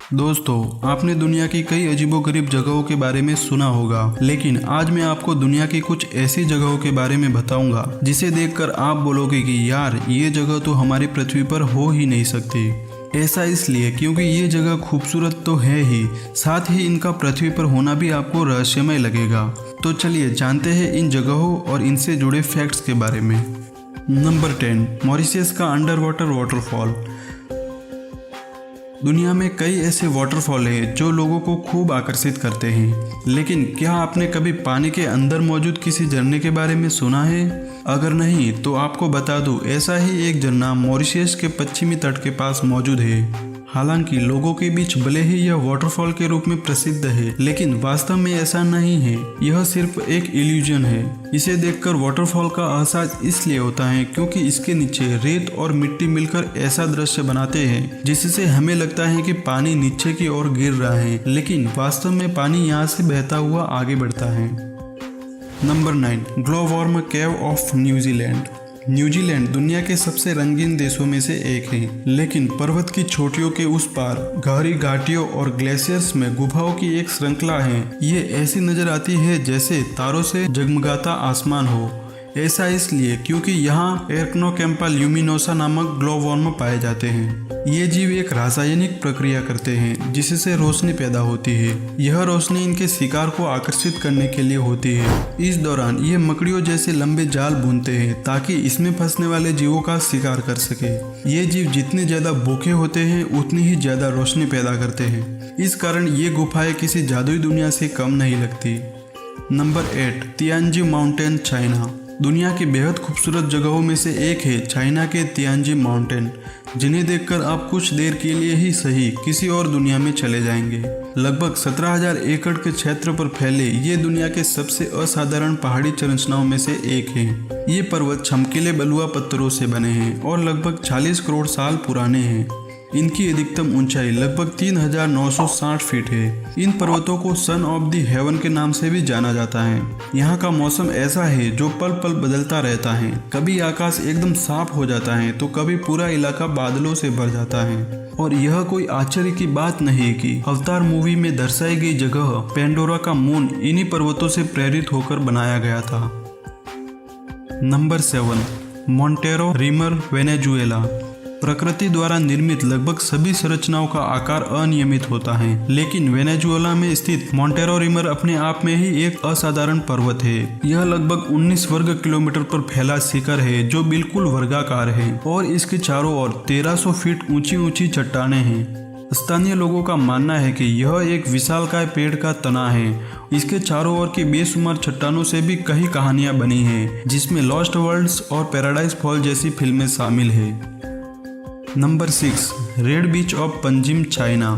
दोस्तों, आपने दुनिया की कई अजीबोगरीब जगहों के बारे में सुना होगा, लेकिन आज मैं आपको दुनिया की कुछ ऐसी जगहों के बारे में बताऊंगा जिसे देखकर आप बोलोगे कि यार ये जगह तो हमारी पृथ्वी पर हो ही नहीं सकती। ऐसा इसलिए क्योंकि ये जगह खूबसूरत तो है ही, साथ ही इनका पृथ्वी पर होना भी आपको रहस्यमय लगेगा। तो चलिए जानते हैं इन जगहों और इनसे जुड़े फैक्ट्स के बारे में। नंबर 10, मॉरिशस का अंडर वाटर वाटरफॉल। दुनिया में कई ऐसे वाटरफॉल हैं जो लोगों को खूब आकर्षित करते हैं, लेकिन क्या आपने कभी पानी के अंदर मौजूद किसी झरने के बारे में सुना है? अगर नहीं तो आपको बता दूं, ऐसा ही एक झरना मॉरिशस के पश्चिमी तट के पास मौजूद है। हालांकि लोगों के बीच भले ही यह वाटरफॉल के रूप में प्रसिद्ध है, लेकिन वास्तव में ऐसा नहीं है। यह सिर्फ एक इल्यूजन है। इसे देखकर वाटरफॉल का एहसास इसलिए होता है क्योंकि इसके नीचे रेत और मिट्टी मिलकर ऐसा दृश्य बनाते हैं जिससे हमें लगता है कि पानी नीचे की ओर गिर रहा है, लेकिन वास्तव में पानी यहाँ से बहता हुआ आगे बढ़ता है। Number 9, glowworm cave of New Zealand. New Zealand दुनिया के सबसे रंगीन देशों में से एक है, लेकिन पर्वत की चोटियों के उस पार गहरी घाटियों और ग्लेशियर्स में गुफाओं की एक श्रृंखला है। ये ऐसी नजर आती है जैसे तारों से जगमगाता आसमान हो। ऐसा इसलिए क्योंकि यहाँ एर्कनोकैम्पा ल्यूमिनोसा नामक ग्लोवर्म पाए जाते हैं। ये जीव एक रासायनिक प्रक्रिया करते हैं जिससे रोशनी पैदा होती है। यह रोशनी इनके शिकार को आकर्षित करने के लिए होती है। इस दौरान ये मकड़ियों जैसे लंबे जाल बुनते हैं ताकि इसमें फंसने वाले जीवों का शिकार कर सके। ये जीव जितने ज्यादा भूखे होते हैं उतनी ही ज्यादा रोशनी पैदा करते हैं। इस कारण ये गुफाएं किसी जादुई दुनिया से कम नहीं लगती। Number 8, Tianzi mountain, China. दुनिया की बेहद खूबसूरत जगहों में से एक है चाइना के तियानजी माउंटेन, जिन्हें देखकर आप कुछ देर के लिए ही सही किसी और दुनिया में चले जाएंगे। लगभग 17,000 एकड़ के क्षेत्र पर फैले ये दुनिया के सबसे असाधारण पहाड़ी संरचनाओं में से एक है। ये पर्वत चमकीले बलुआ पत्थरों से बने हैं और लगभग 40 करोड़ साल पुराने हैं। इनकी अधिकतम ऊंचाई लगभग 3,960 फीट है। इन पर्वतों को सन ऑफ द हेवन के नाम से भी जाना जाता है। यहाँ का मौसम ऐसा है जो पल पल बदलता रहता है। कभी आकाश एकदम साफ हो जाता है तो कभी पूरा इलाका बादलों से भर जाता है। और यह कोई आश्चर्य की बात नहीं कि अवतार मूवी में दर्शाई गई जगह पेंडोरा का मून इन्हीं पर्वतों से प्रेरित होकर बनाया गया था। नंबर 7, मोंटेरो रिमर, वेनेजुएला। प्रकृति द्वारा निर्मित लगभग सभी संरचनाओं का आकार अनियमित होता है, लेकिन वेनेजुएला में स्थित मोंटेरो रिमर अपने आप में ही एक असाधारण पर्वत है। यह लगभग 19 वर्ग किलोमीटर पर फैला शिखर है जो बिल्कुल वर्गाकार है और इसके चारों ओर 1300 फीट ऊंची ऊंची चट्टानें हैं। स्थानीय लोगों का मानना है कि यह एक विशालकाय पेड़ का तना है। इसके चारों ओर की बेशुमार चट्टानों से भी कई कहानियां बनी हैं, जिसमें लॉस्ट वर्ल्ड्स और पैराडाइज फॉल जैसी फिल्में शामिल है। Number 6, red beach of Panjim, China.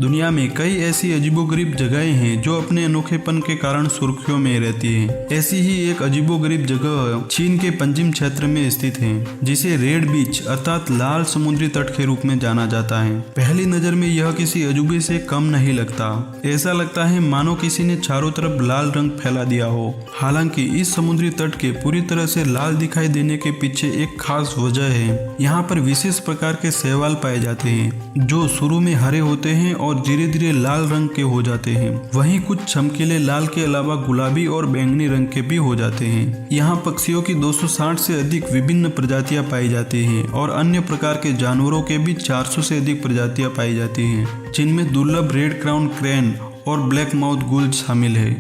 दुनिया में कई ऐसी अजीबोगरीब जगहें हैं जो अपने अनोखेपन के कारण सुर्खियों में रहती हैं। ऐसी ही एक अजीबोगरीब जगह चीन के पंजिम क्षेत्र में स्थित है, जिसे रेड बीच अर्थात लाल समुद्री तट के रूप में जाना जाता है। पहली नजर में यह किसी अजूबे से कम नहीं लगता। ऐसा लगता है मानो किसी ने चारों तरफ लाल रंग फैला दिया हो। हालांकि इस समुद्री तट के पूरी तरह से लाल दिखाई देने के पीछे एक खास वजह है। यहाँ पर विशेष प्रकार के शैवाल पाए जाते हैं जो शुरू में हरे होते हैं और धीरे धीरे लाल रंग के हो जाते हैं। वहीं कुछ चमकीले लाल के अलावा गुलाबी और बैंगनी रंग के भी हो जाते हैं। यहाँ पक्षियों की 260 से अधिक विभिन्न प्रजातियां पाई जाती हैं और अन्य प्रकार के जानवरों के भी 400 से अधिक प्रजातियां पाई जाती हैं, जिनमें दुर्लभ रेड क्राउन क्रेन और ब्लैक माउथ गुल शामिल है।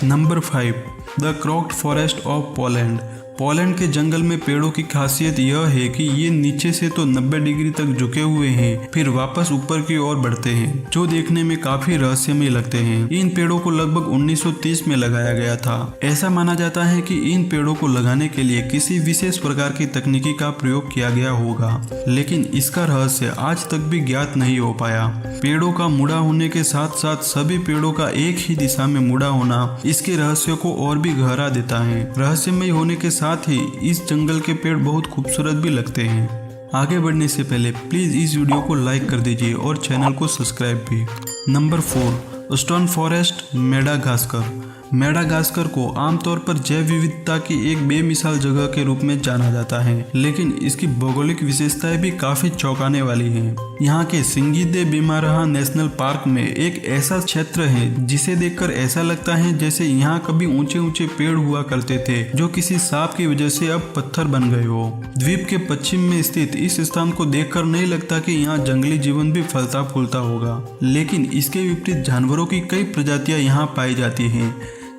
Number 5, the crooked forest of Poland. Poland के जंगल में पेड़ों की खासियत यह है कि ये नीचे से तो 90 डिग्री तक झुके हुए हैं, फिर वापस ऊपर की ओर बढ़ते हैं, जो देखने में काफी रहस्यमय लगते हैं। इन पेड़ों को लगभग 1930 में लगाया गया था। ऐसा माना जाता है कि इन पेड़ों को लगाने के लिए किसी विशेष प्रकार की तकनीकी का प्रयोग किया गया होगा, लेकिन इसका रहस्य आज तक भी ज्ञात नहीं हो पाया। पेड़ों का मुड़ा होने के साथ साथ सभी पेड़ों का एक ही दिशा में मुड़ा होना इसके रहस्य को और भी गहरा देता है। रहस्यमय होने के साथ ही इस जंगल के पेड़ बहुत खूबसूरत भी लगते हैं। आगे बढ़ने से पहले प्लीज इस वीडियो को लाइक कर दीजिए और चैनल को सब्सक्राइब भी। Number 4, stone forest, Madagascar. Madagascar को आमतौर पर जैव विविधता की एक बेमिसाल जगह के रूप में जाना जाता है, लेकिन इसकी भौगोलिक विशेषताएं भी काफी चौंकाने वाली हैं। यहाँ के सिंगी बिमारहा नेशनल पार्क में एक ऐसा क्षेत्र है जिसे देखकर ऐसा लगता है जैसे यहाँ कभी ऊंचे ऊंचे पेड़ हुआ करते थे जो किसी सांप की वजह से अब पत्थर बन गए हो। द्वीप के पश्चिम में स्थित इस स्थान को देखकर नहीं लगता कि यहाँ जंगली जीवन भी फलता फूलता होगा, लेकिन इसके विपरीत जानवरों की कई प्रजातियां यहाँ पाई जाती हैं,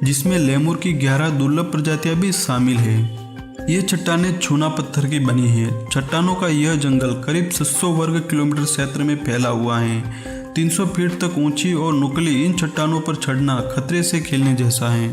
जिसमें लेमुर की 11 दुर्लभ प्रजातियां भी शामिल है। ये चट्टानें चूना पत्थर की बनी है। चट्टानों का यह जंगल करीब 600 वर्ग किलोमीटर क्षेत्र में फैला हुआ है। 300 फीट तक ऊंची और नुकीली इन चट्टानों पर चढ़ना खतरे से खेलने जैसा है।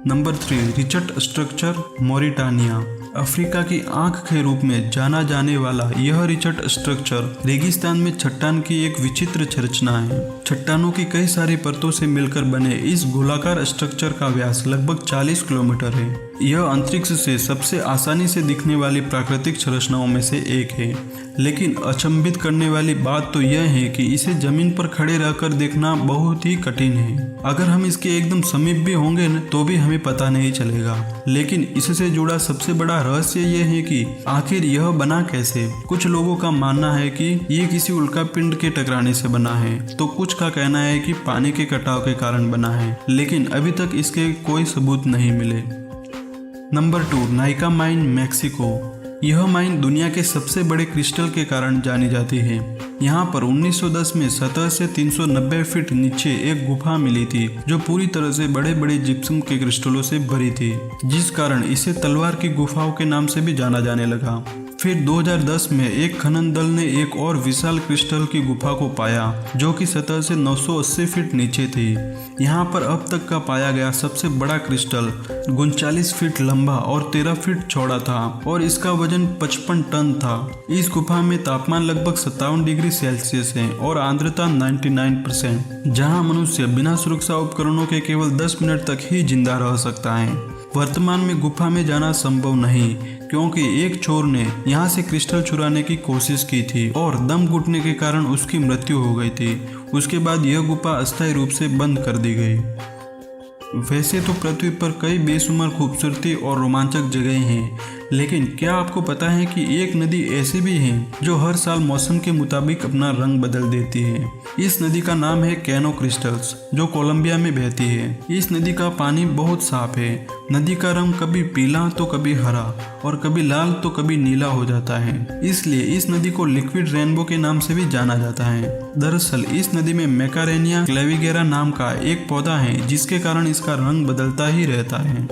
Number 3, Richard structure, Mauritania. Africa की आंख के रूप में जाना जाने वाला यह रिचर्ड स्ट्रक्चर रेगिस्तान में चट्टान की एक विचित्र संरचना है। चट्टानों की कई सारी परतों से मिलकर बने इस गोलाकार स्ट्रक्चर का व्यास लगभग 40 किलोमीटर है। यह अंतरिक्ष से सबसे आसानी से दिखने वाली प्राकृतिक संरचनाओं में से एक है, लेकिन अचंभित करने वाली बात तो यह है कि इसे जमीन पर खड़े रहकर देखना बहुत ही कठिन है। अगर हम इसके एकदम समीप भी होंगे तो भी हमें पता नहीं चलेगा। लेकिन इससे जुड़ा सबसे बड़ा रहस्य यह है कि आखिर यह बना कैसे। कुछ लोगों का मानना है कि ये किसी उल्कापिंड के टकराने से बना है, तो कुछ का कहना है कि पानी के कटाव के कारण बना है, लेकिन अभी तक इसके कोई सबूत नहीं मिले। Number 2, Nykaa mine, Mexico. यह माइन दुनिया के सबसे बड़े क्रिस्टल के कारण जानी जाती है। यहाँ पर 1910 में सतह से 390 फीट नीचे एक गुफा मिली थी जो पूरी तरह से बड़े बड़े जिप्सम के क्रिस्टलों से भरी थी, जिस कारण इसे तलवार की गुफाओं के नाम से भी जाना जाने लगा। फिर 2010 में एक खनन दल ने एक और विशाल क्रिस्टल की गुफा को पाया जो कि सतह से 980 फीट नीचे थी। यहाँ पर अब तक का पाया गया सबसे बड़ा क्रिस्टल 39 फीट लंबा और 13 फीट चौड़ा था और इसका वजन 55 टन था। इस गुफा में तापमान लगभग 57 डिग्री सेल्सियस है और आर्द्रता 99%, जहाँ मनुष्य बिना सुरक्षा उपकरणों के केवल 10 मिनट तक ही जिंदा रह सकता है। वर्तमान में गुफा में जाना संभव नहीं, क्योंकि एक चोर ने यहाँ से क्रिस्टल चुराने की कोशिश की थी और दम घुटने के कारण उसकी मृत्यु हो गई थी। उसके बाद यह गुफा अस्थायी रूप से बंद कर दी गई। वैसे तो पृथ्वी पर कई बेशुमार खूबसूरती और रोमांचक जगहें हैं, लेकिन क्या आपको पता है कि एक नदी ऐसी भी है जो हर साल मौसम के मुताबिक अपना रंग बदल देती है। इस नदी का नाम है कैनो क्रिस्टल्स, जो कोलंबिया में बहती है। इस नदी का पानी बहुत साफ है। नदी का रंग कभी पीला तो कभी हरा और कभी लाल तो कभी नीला हो जाता है, इसलिए इस नदी को लिक्विड रेनबो के नाम से भी जाना जाता है। दरअसल इस नदी में मैकारेनिया क्लेविगेरा नाम का एक पौधा है जिसके कारण इसका रंग बदलता ही रहता है।